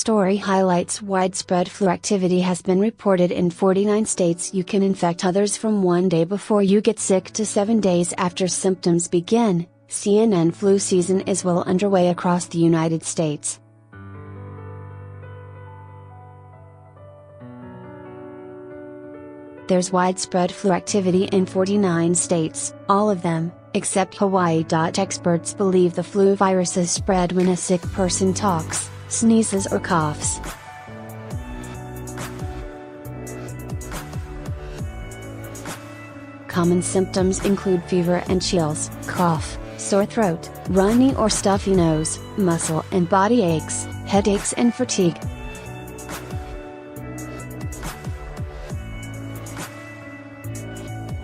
story highlights widespread flu activity has been reported in 49 states. You can infect others from 1 day before you get sick to 7 days after symptoms begin. CNN flu season is well underway across the United States. There's widespread flu activity in 49 states, all of them, except Hawaii.Experts believe the flu viruses spread when a sick person talks, sneezes or coughs. Common symptoms include fever and chills, cough, sore throat, runny or stuffy nose, muscle and body aches, headaches and fatigue.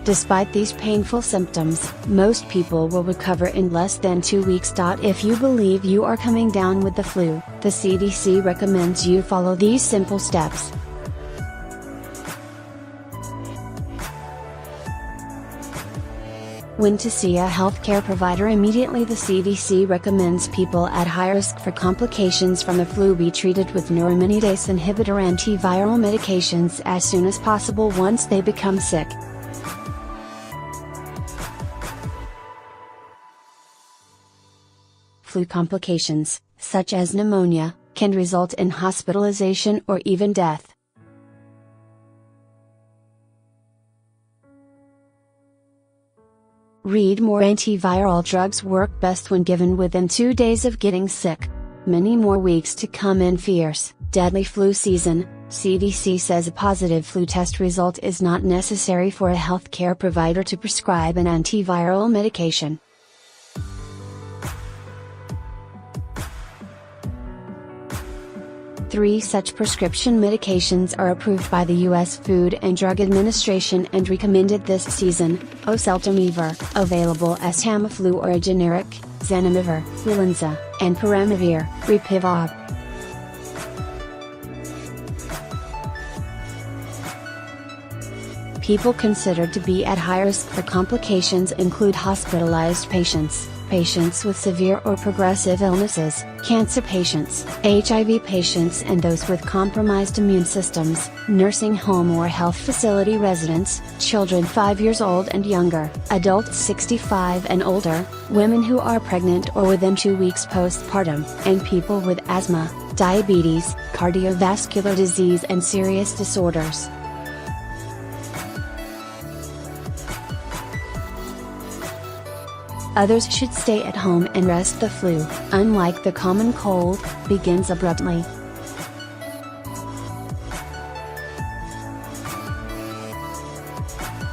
Despite these painful symptoms, most people will recover in less than 2 weeks. If you believe you are coming down with the flu, the CDC recommends you follow these simple steps. When to see a healthcare provider immediately. The CDC recommends people at high risk for complications from the flu be treated with neuraminidase inhibitor antiviral medications as soon as possible once they become sick. Flu complications, such as pneumonia, can result in hospitalization or even death. Read MoreAntiviral drugs work best when given within 2 days of getting sick. Many more weeks to come in fierce, deadly flu season. CDC says a positive flu test result is not necessary for a healthcare provider to prescribe an antiviral medication. Three such prescription medications are approved by the U.S. Food and Drug Administration and recommended this season: oseltamivir, available as Tamiflu or a generic, zanamivir, Relenza, and peramivir, Rapivab. People considered to be at high risk for complications include hospitalized patients, patients with severe or progressive illnesses, cancer patients, HIV patients and those with compromised immune systems, nursing home or health facility residents, children 5 years old and younger, adults 65 and older, women who are pregnant or within 2 weeks postpartum, and people with asthma, diabetes, cardiovascular disease and serious disorders. Others should stay at home and rest. The flu, unlike the common cold, begins abruptly.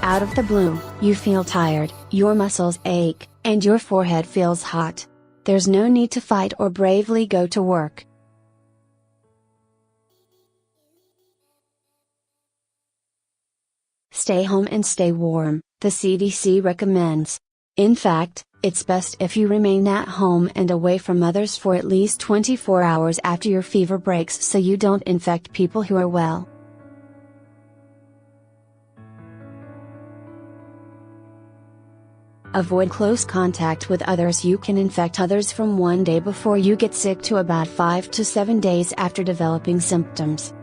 Out of the blue, you feel tired, your muscles ache, and your forehead feels hot. There's no need to fight or bravely go to work. Stay home and stay warm, the CDC recommends. In fact, it's best if you remain at home and away from others for at least 24 hours after your fever breaks so you don't infect people who are well. Avoid close contact with others. You can infect others from 1 day before you get sick to about 5 to 7 days after developing symptoms.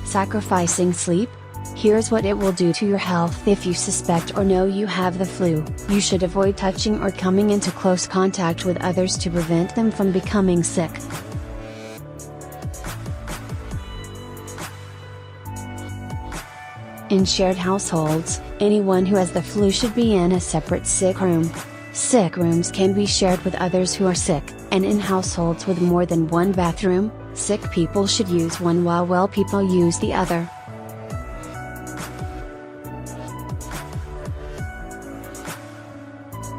Sacrificing sleep? Here's what it will do to your health. If you suspect or know you have the flu, you should avoid touching or coming into close contact with others to prevent them from becoming sick. In shared households, anyone who has the flu should be in a separate sick room. Sick rooms can be shared with others who are sick, and in households with more than one bathroom, sick people should use one while well people use the other.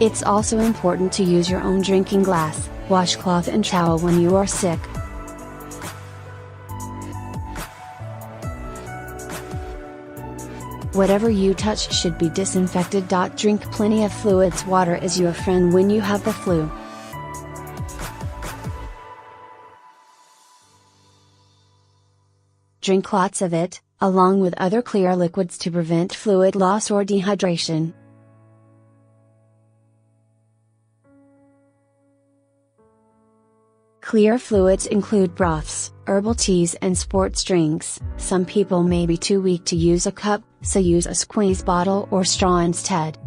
It's also important to use your own drinking glass, washcloth and towel when you are sick. Whatever you touch should be disinfected. Drink plenty of fluids. Water is your friend when you have the flu. Drink lots of it, along with other clear liquids to prevent fluid loss or dehydration. Clear fluids include broths, herbal teas and sports drinks. Some people may be too weak to use a cup, so use a squeeze bottle or straw instead.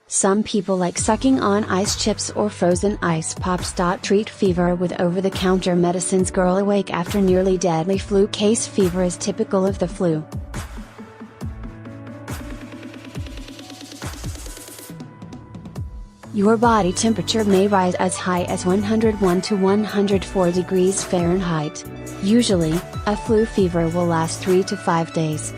Some people like sucking on ice chips or frozen ice pops. Treat fever with over-the-counter medicines. Girl awake after nearly deadly flu case. Fever is typical of the flu. Your body temperature may rise as high as 101 to 104 degrees Fahrenheit. Usually, a flu fever will last 3 to 5 days.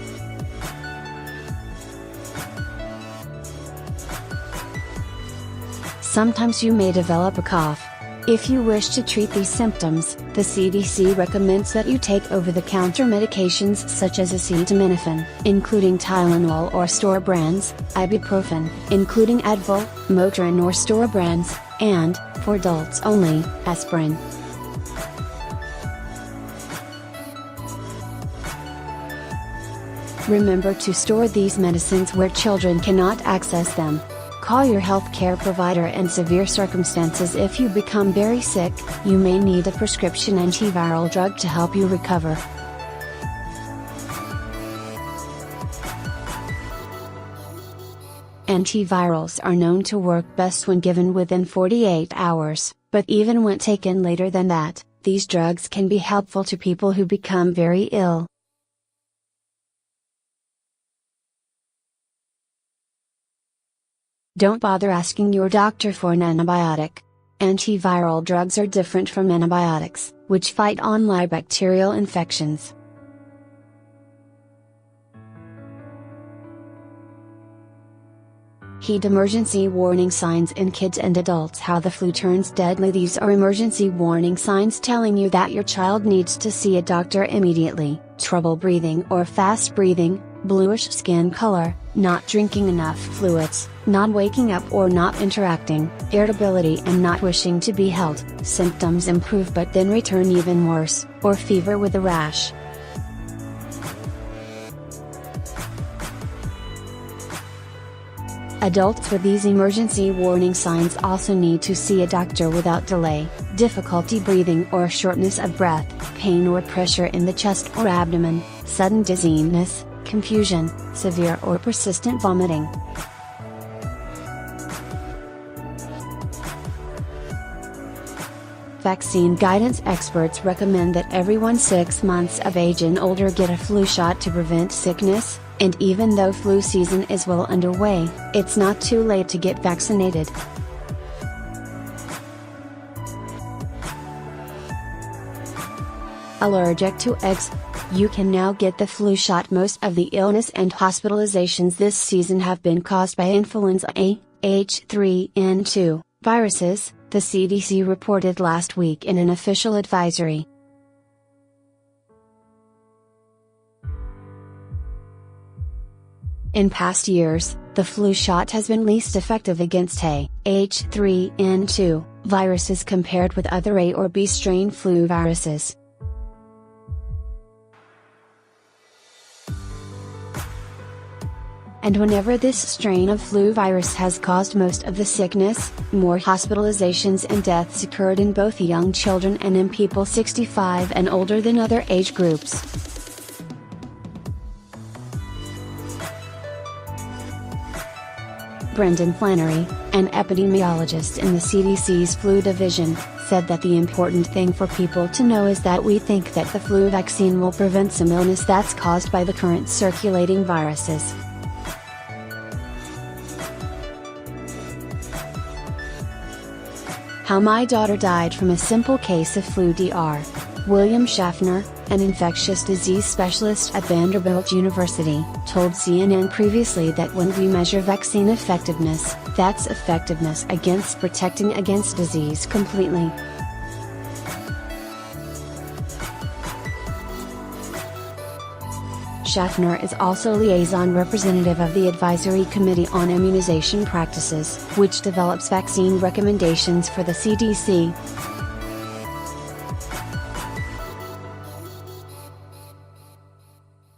Sometimes you may develop a cough. If you wish to treat these symptoms, the CDC recommends that you take over-the-counter medications such as acetaminophen, including Tylenol or store brands, ibuprofen, including Advil, Motrin or store brands, and, for adults only, aspirin. Remember to store these medicines where children cannot access them. Call your healthcare provider in severe circumstances. If you become very sick, you may need a prescription antiviral drug to help you recover. Antivirals are known to work best when given within 48 hours, but even when taken later than that, these drugs can be helpful to people who become very ill. Don't bother asking your doctor for an antibiotic. Antiviral drugs are different from antibiotics, which fight online bacterial infections. Heed emergency warning signs in kids and adults. How the flu turns deadly. These are emergency warning signs telling you that your child needs to see a doctor immediately. Trouble breathing or fast breathing, bluish skin color, not drinking enough fluids, not waking up or not interacting, irritability and not wishing to be held. Symptoms improve but then return even worse, or fever with a rash. Adults with these emergency warning signs also need to see a doctor without delay. Difficulty breathing or shortness of breath, pain or pressure in the chest or abdomen, sudden dizziness, confusion, severe or persistent vomiting. Vaccine guidance. Experts recommend that everyone 6 months of age and older get a flu shot to prevent sickness, and even though flu season is well underway, it's not too late to get vaccinated. Allergic to eggs? You can now get the flu shot. Most of the illness and hospitalizations this season have been caused by influenza A, H3N2 viruses, the CDC reported last week in an official advisory. In past years, the flu shot has been least effective against A, H3N2 viruses compared with other A or B strain flu viruses. And whenever this strain of flu virus has caused most of the sickness, more hospitalizations and deaths occurred in both young children and in people 65 and older than other age groups. Brendan Flannery, an epidemiologist in the CDC's flu division, said that the important thing for people to know is that we think that the flu vaccine will prevent some illness that's caused by the current circulating viruses. How my daughter died from a simple case of flu. Dr. William Schaffner, an infectious disease specialist at Vanderbilt University, told CNN previously that when we measure vaccine effectiveness, that's effectiveness against protecting against disease completely. Schaffner is also liaison representative of the Advisory Committee on Immunization Practices, which develops vaccine recommendations for the CDC.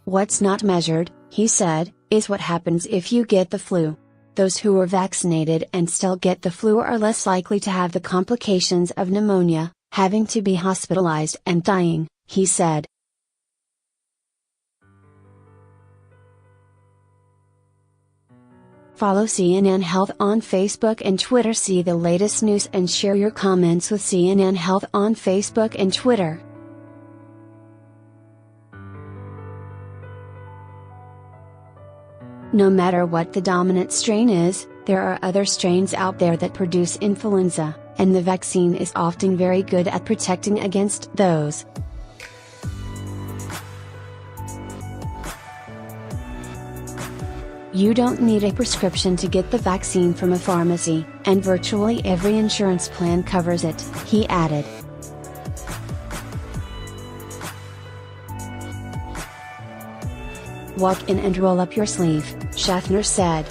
What's not measured, he said, is what happens if you get the flu. Those who were vaccinated and still get the flu are less likely to have the complications of pneumonia, having to be hospitalized and dying, he said. Follow CNN Health on Facebook and Twitter. See the latest news and share your comments with CNN Health on Facebook and Twitter. No matter what the dominant strain is, there are other strains out there that produce influenza, and the vaccine is often very good at protecting against those. You don't need a prescription to get the vaccine from a pharmacy, and virtually every insurance plan covers it, he added. Walk in and roll up your sleeve, Schaffner said.